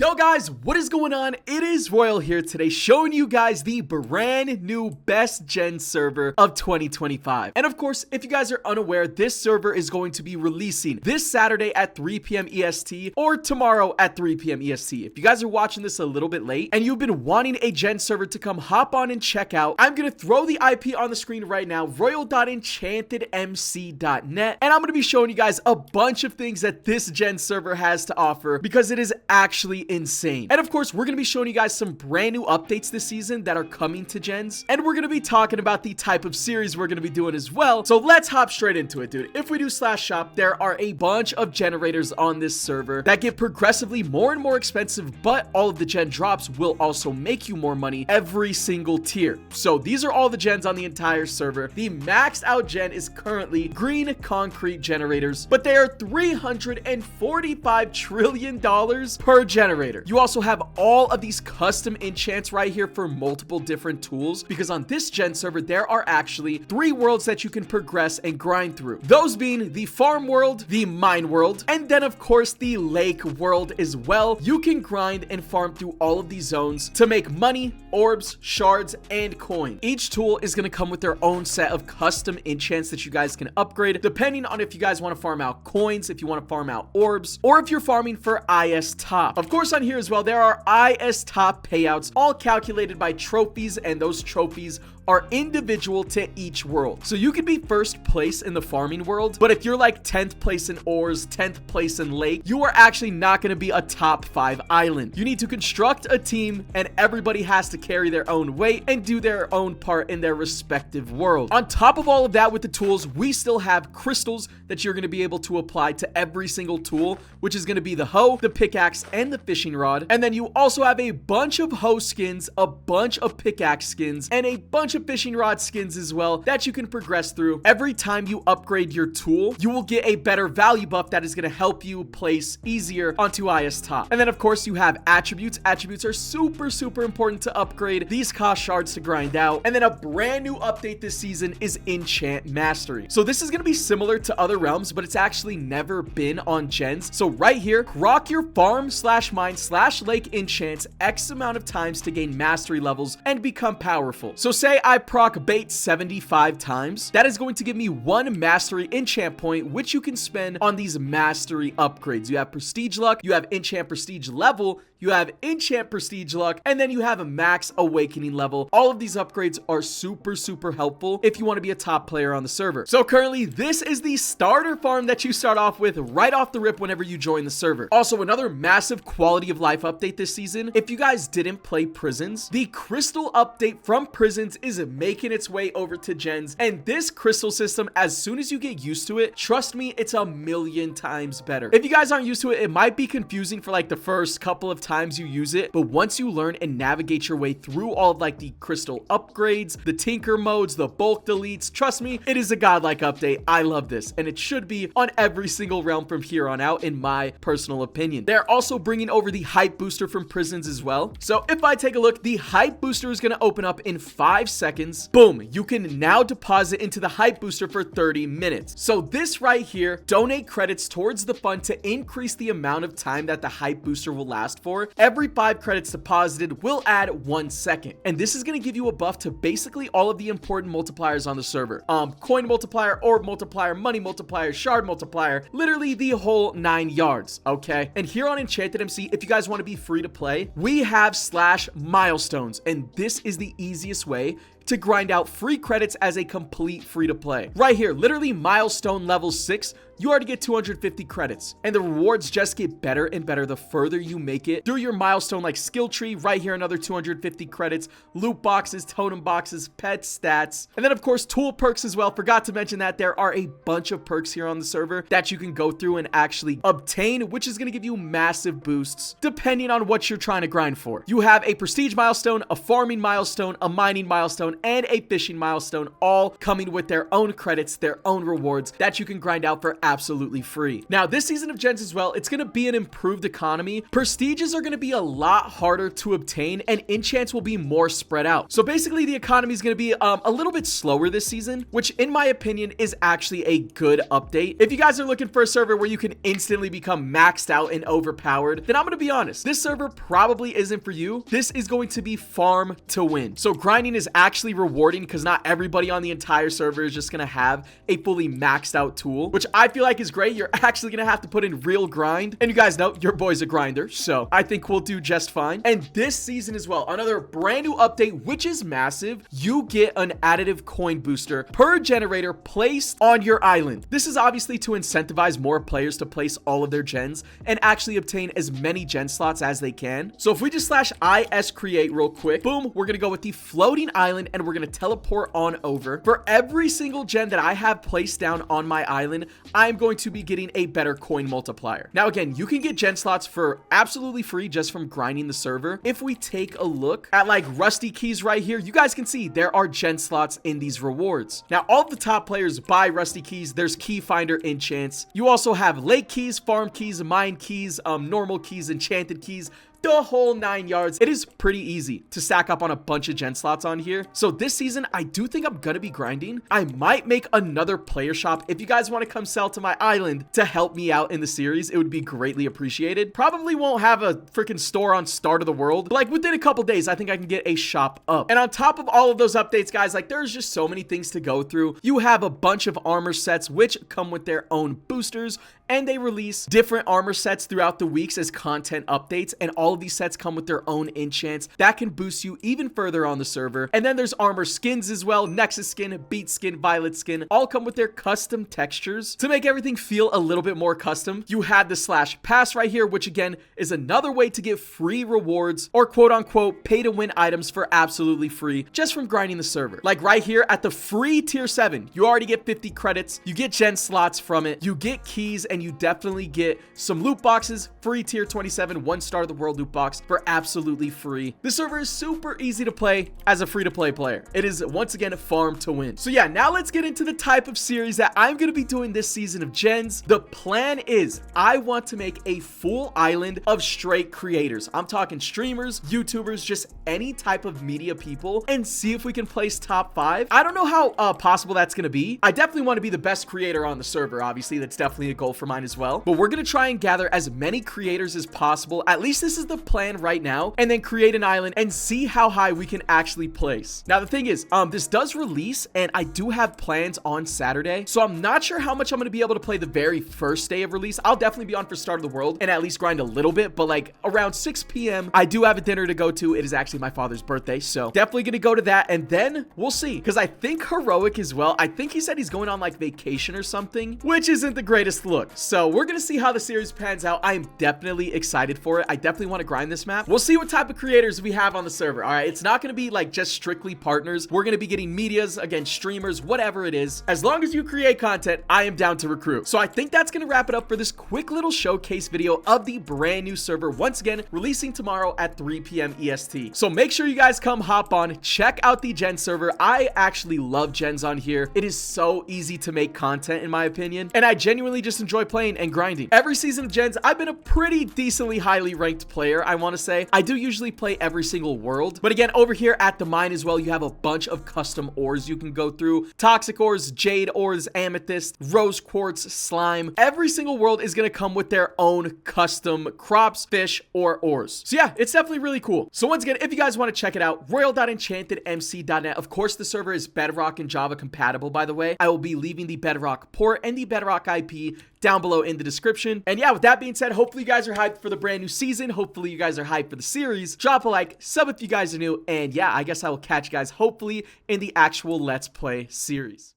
Yo guys, what is going on? It is Royal here today showing you guys the brand new best gen server of 2025. And of course, if you guys are unaware, this server is going to be releasing this Saturday at 3 p.m. EST or tomorrow at 3 p.m. EST. If you guys are watching this a little bit late and you've been wanting a gen server to come hop on and check out, I'm going to throw the IP on the screen right now, royal.enchantedmc.net, and I'm going to be showing you guys a bunch of things that this gen server has to offer because it is actually insane. And of course, we're going to be showing you guys some brand new updates this season that are coming to gens, and we're going to be talking about the type of series we're going to be doing as well. So let's hop straight into it, dude. If we do /shop, there are a bunch of generators on this server that get progressively more and more expensive, but all of the gen drops will also make you more money every single tier. So these are all the gens on the entire server. The maxed out gen is currently green concrete generators, but they are $345 trillion per generator. You also have all of these custom enchants right here for multiple different tools, because on this gen server there are actually 3 worlds that you can progress and grind through, those being the farm world, the mine world, and then of course the lake world as well. You can grind and farm through all of these zones to make money, orbs, shards, and coin. Each tool is going to come with their own set of custom enchants that you guys can upgrade depending on if you guys want to farm out coins, if you want to farm out orbs, or if you're farming for IS top. Of course, on here as well, there are IS top payouts, all calculated by trophies, and those trophies are individual to each world. So you could be first place in the farming world, but if you're like 10th place in ores, 10th place in lake, you are actually not going to be a top 5 island. You need to construct a team, and everybody has to carry their own weight and do their own part in their respective world. On top of all of that, with the tools, we still have crystals that you're going to be able to apply to every single tool, which is going to be the hoe, the pickaxe, and the fishing rod. And then you also have a bunch of hoe skins, a bunch of pickaxe skins, and a bunch of fishing rod skins as well that you can progress through. Every time you upgrade your tool, you will get a better value buff that is going to help you place easier onto IS top. And then of course you have attributes. Attributes are super important to upgrade. These cost shards to grind out. And then a brand new update this season is enchant mastery. So this is going to be similar to other realms, but it's actually never been on gens. So right here, rock your farm / mine / lake enchants X amount of times to gain mastery levels and become powerful. So say I proc bait 75 times. That is going to give me 1 mastery enchant point, which you can spend on these mastery upgrades. You have prestige luck, you have enchant prestige level, you have enchant prestige luck, and then you have a max awakening level. All of these upgrades are super helpful if you want to be a top player on the server. So currently, this is the starter farm that you start off with right off the rip whenever you join the server. Also, another massive quality of life update this season. If you guys didn't play Prisons, the crystal update from Prisons is making its way over to gens, and this crystal system, as soon as you get used to it, trust me, it's a million times better. If you guys aren't used to it, it might be confusing for like the first couple of times you use it, but once you learn and navigate your way through all of like the crystal upgrades, the tinker modes, the bulk deletes, trust me, it is a godlike update. I love this, and it should be on every single realm from here on out, in my personal opinion. They're also bringing over the hype booster from Prisons as well. So if I take a look, the hype booster is going to open up in 5 seconds. Boom, you can now deposit into the hype booster for 30 minutes. So this right here, donate credits towards the fund to increase the amount of time that the hype booster will last for. Every 5 credits deposited will add 1 second, and this is going to give you a buff to basically all of the important multipliers on the server. Coin multiplier, orb multiplier, money multiplier, shard multiplier, literally the whole 9 yards. Okay, and here on Enchanted MC, if you guys want to be free to play, we have /milestones, and this is the easiest way to grind out free credits as a complete free to play. Right here, literally milestone level 6, you already get 250 credits, and the rewards just get better and better the further you make it through your milestone, like skill tree. Right here, another 250 credits, loot boxes, totem boxes, pet stats, and then of course tool perks as well. Forgot to mention that there are a bunch of perks here on the server that you can go through and actually obtain, which is going to give you massive boosts depending on what you're trying to grind for. You have a prestige milestone, a farming milestone, a mining milestone, and a fishing milestone, all coming with their own credits, their own rewards that you can grind out for absolutely free. Now, this season of gens as well, it's going to be an improved economy. Prestiges are going to be a lot harder to obtain, and enchants will be more spread out. So basically, the economy is going to be a little bit slower this season, which in my opinion is actually a good update. If you guys are looking for a server where you can instantly become maxed out and overpowered, then I'm going to be honest, this server probably isn't for you. This is going to be farm to win. So grinding is actually rewarding because not everybody on the entire server is just going to have a fully maxed out tool, which I feel like is great. You're actually going to have to put in real grind. And you guys know your boy's a grinder, so I think we'll do just fine. And this season as well, another brand new update, which is massive. You get an additive coin booster per generator placed on your island. This is obviously to incentivize more players to place all of their gens and actually obtain as many gen slots as they can. So if we just slash IS create real quick, boom, we're going to go with the floating island and we're going to teleport on over. For every single gen that I have placed down on my island, I'm going to be getting a better coin multiplier. Now, again, you can get gen slots for absolutely free just from grinding the server. If we take a look at like rusty keys right here, you guys can see there are gen slots in these rewards. Now, all of the top players buy rusty keys. There's key finder enchants. You also have lake keys, farm keys, mine keys, normal keys, enchanted keys, the whole 9 yards. It is pretty easy to stack up on a bunch of gen slots on here. So this season, I do think I'm gonna be grinding. I might make another player shop. If you guys want to come sell to my island to help me out in the series, it would be greatly appreciated. Probably won't have a freaking store on start of the world, but like within a couple days, I think I can get a shop up. And on top of all of those updates, guys, like there's just so many things to go through. You have a bunch of armor sets, which come with their own boosters, and they release different armor sets throughout the weeks as content updates, and all of these sets come with their own enchants that can boost you even further on the server. And then there's armor skins as well. Nexus skin, beat skin, violet skin, all come with their custom textures to make everything feel a little bit more custom. You have the slash pass right here, which again is another way to get free rewards or quote unquote pay to win items for absolutely free just from grinding the server. Like right here at the free tier 7, you already get 50 credits, you get gen slots from it, you get keys, and you definitely get some loot boxes. Free tier 27 1 star of the world loot box for absolutely free. The server is super easy to play as a free-to-play player. It is once again a farm to win. So yeah, now let's get into the type of series that I'm going to be doing this season of gens. The plan is I want to make a full island of straight creators. I'm talking streamers, YouTubers, just any type of media people, and see if we can place top 5. I don't know how possible that's going to be. I definitely want to be the best creator on the server. Obviously, that's definitely a goal for mine as well. But we're going to try and gather as many creators as possible. At least this is the plan right now, and then create an island and see how high we can actually place. Now the thing is, this does release and I do have plans on Saturday, so I'm not sure how much I'm going to be able to play the very first day of release. I'll definitely be on for start of the world and at least grind a little bit, but like around 6 p.m. I do have a dinner to go to. It is actually my father's birthday, so definitely going to go to that, and then we'll see, because I think Heroic as well, I think he said he's going on like vacation or something, which isn't the greatest look. So we're going to see how the series pans out. I am definitely excited for it. I definitely want to grind this map. We'll see what type of creators we have on the server. All right, it's not going to be like just strictly partners. We're going to be getting medias, again, streamers, whatever it is. As long as you create content, I am down to recruit. So I think that's going to wrap it up for this quick little showcase video of the brand new server, once again releasing tomorrow at 3 p.m. EST. So make sure you guys come hop on, check out the gen server. I actually love gens on here. It is so easy to make content in my opinion, and I genuinely just enjoy playing and grinding. Every season of gens, I've been a pretty decently highly ranked player, I want to say. I do usually play every single world, but again, over here at the mine as well, you have a bunch of custom ores you can go through. Toxic ores, jade ores, amethyst, rose quartz, slime. Every single world is going to come with their own custom crops, fish, or ores. So yeah, it's definitely really cool. So once again, if you guys want to check it out, royal.enchantedmc.net. Of course, the server is Bedrock and Java compatible, by the way. I will be leaving the Bedrock Port and the Bedrock IP down below in the description. And yeah, with that being said, hopefully you guys are hyped for the brand new season. Hopefully you guys are hyped for the series. Drop a like, sub if you guys are new, and yeah, I guess I will catch you guys hopefully in the actual Let's Play series.